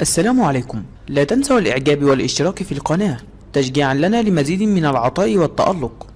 السلام عليكم. لا تنسوا الإعجاب والاشتراك في القناة تشجيعا لنا لمزيد من العطاء والتألق.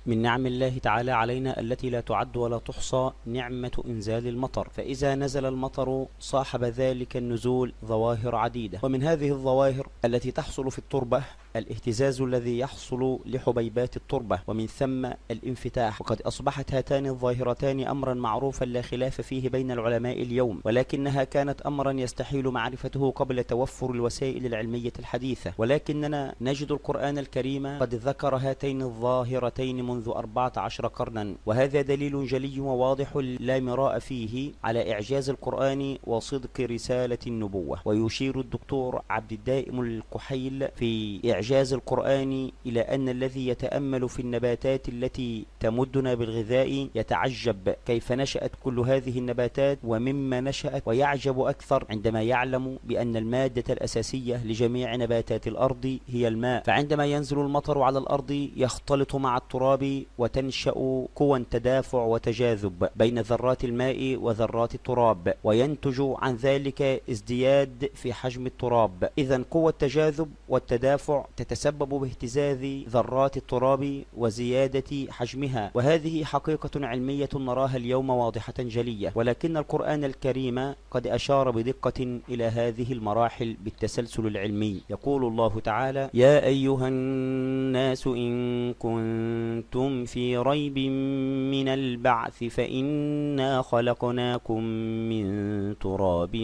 من نعم الله تعالى علينا التي لا تعد ولا تحصى نعمة إنزال المطر، فإذا نزل المطر صاحب ذلك النزول ظواهر عديدة، ومن هذه الظواهر التي تحصل في التربة الاهتزاز الذي يحصل لحبيبات التربة، ومن ثم الانفتاح. وقد أصبحت هاتان الظاهرتان أمرا معروفا لا خلاف فيه بين العلماء اليوم، ولكنها كانت أمرا يستحيل معرفته قبل توفر الوسائل العلمية الحديثة، ولكننا نجد القرآن الكريم قد ذكر هاتين الظاهرتين منذ 14 قرنا، وهذا دليل جلي وواضح لا مراء فيه على إعجاز القرآن وصدق رسالة النبوة. ويشير الدكتور عبد الدائم الكحيل في إعجاز القرآن إلى أن الذي يتأمل في النباتات التي تمدنا بالغذاء يتعجب كيف نشأت كل هذه النباتات ومما نشأت، ويعجب أكثر عندما يعلم بأن المادة الأساسية لجميع نباتات الأرض هي الماء، فعندما ينزل المطر على الأرض يختلط مع التراب وتنشأ قوى تدافع وتجاذب بين ذرات الماء وذرات التراب، وينتج عن ذلك ازدياد في حجم التراب. إذن قوة التجاذب والتدافع تتسبب باهتزاز ذرات التراب وزيادة حجمها، وهذه حقيقة علمية نراها اليوم واضحة جلية، ولكن القرآن الكريم قد أشار بدقة إلى هذه المراحل بالتسلسل العلمي. يقول الله تعالى: يا أيها الناس إن كنتم في ريب من البعث فإنا خلقناكم من تراب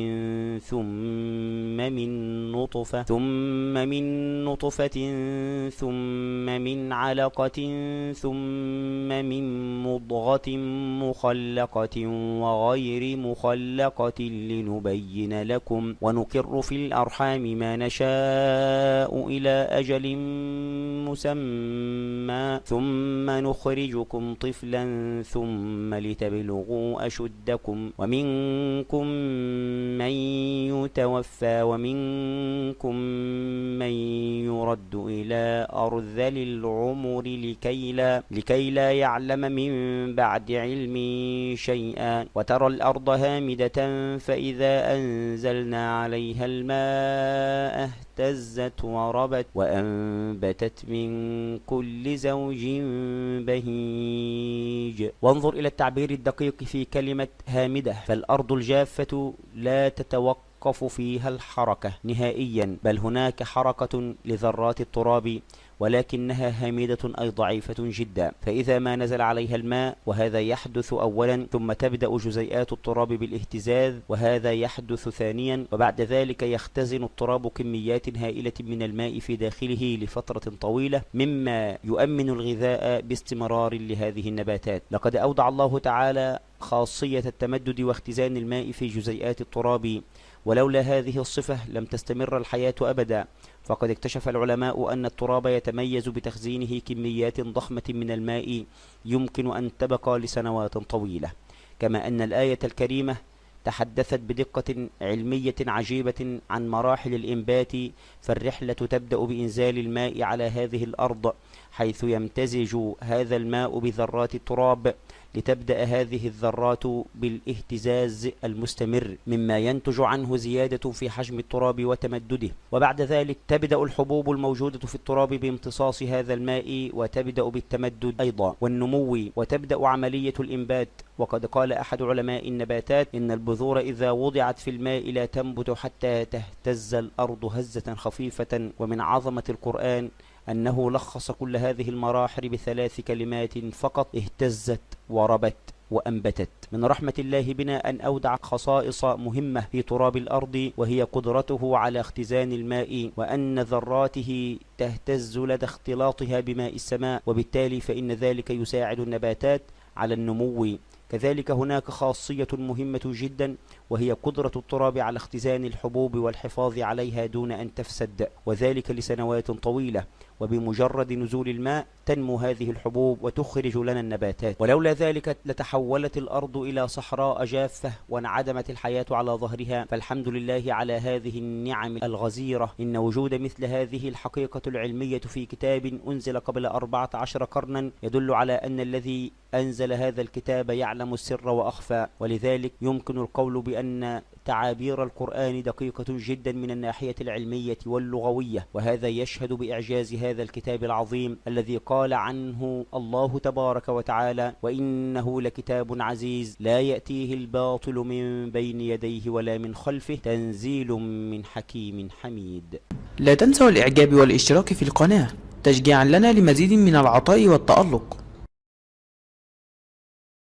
ثم من نطفة ثم من علقة ثم من مضغة مخلقة وغير مخلقة لنبين لكم ونقر في الأرحام ما نشاء إلى أجل مسمى ثم نخرجكم طفلا ثم لتبلغوا أشدكم ومنكم من يتوفى ومنكم من يرد إلى أرذل العمر لكي لا يعلم من بعد علم شيئا، وترى الأرض هامدة فإذا أنزلنا عليها الماء اهتزت وربت وأنبتت من كل زوج بهيج. وانظر إلى التعبير الدقيق في كلمة هامدة، فالأرض الجافة لا تتوقف فيها الحركة نهائيا، بل هناك حركة لذرات التراب ولكنها هامدة أي ضعيفة جدا، فإذا ما نزل عليها الماء وهذا يحدث أولا ثم تبدأ جزيئات التراب بالاهتزاز وهذا يحدث ثانيا، وبعد ذلك يختزن التراب كميات هائلة من الماء في داخله لفترة طويلة مما يؤمن الغذاء باستمرار لهذه النباتات. لقد أودع الله تعالى خاصية التمدد واختزان الماء في جزيئات التراب، ولولا هذه الصفة لم تستمر الحياة أبدا، فقد اكتشف العلماء أن التراب يتميز بتخزينه كميات ضخمة من الماء يمكن أن تبقى لسنوات طويلة، كما أن الآية الكريمة تحدثت بدقة علمية عجيبة عن مراحل الإنبات، فالرحلة تبدأ بإنزال الماء على هذه الأرض حيث يمتزج هذا الماء بذرات التراب لتبدأ هذه الذرات بالاهتزاز المستمر مما ينتج عنه زيادة في حجم التراب وتمدده، وبعد ذلك تبدأ الحبوب الموجودة في التراب بامتصاص هذا الماء وتبدأ بالتمدد أيضا والنمو وتبدأ عملية الإنبات. وقد قال أحد علماء النباتات إن البذور إذا وضعت في الماء لا تنبت حتى تهتز الأرض هزة خفيفة. ومن عظمة القرآن أنه لخص كل هذه المراحل بثلاث كلمات فقط: اهتزت وربت وأنبتت. من رحمة الله بنا أن أودع خصائص مهمة في تراب الأرض، وهي قدرته على اختزان الماء، وأن ذراته تهتز لدى اختلاطها بماء السماء، وبالتالي فإن ذلك يساعد النباتات على النمو. كذلك هناك خاصية مهمة جدا وهي قدرة التراب على اختزان الحبوب والحفاظ عليها دون أن تفسد، وذلك لسنوات طويلة، وبمجرد نزول الماء تنمو هذه الحبوب وتخرج لنا النباتات، ولولا ذلك لتحولت الأرض إلى صحراء جافة وانعدمت الحياة على ظهرها. فالحمد لله على هذه النعم الغزيرة. إن وجود مثل هذه الحقيقة العلمية في كتاب أنزل قبل 14 قرنا يدل على أن الذي أنزل هذا الكتاب يعلم السر وأخفى، ولذلك يمكن القول بأن تعابير القرآن دقيقة جدا من الناحية العلمية واللغوية، وهذا يشهد بإعجاز هذا الكتاب العظيم الذي قال عنه الله تبارك وتعالى: وإنه لكتاب عزيز لا يأتيه الباطل من بين يديه ولا من خلفه تنزيل من حكيم حميد. لا تنسوا الإعجاب والاشتراك في القناة تشجيعا لنا لمزيد من العطاء والتألق.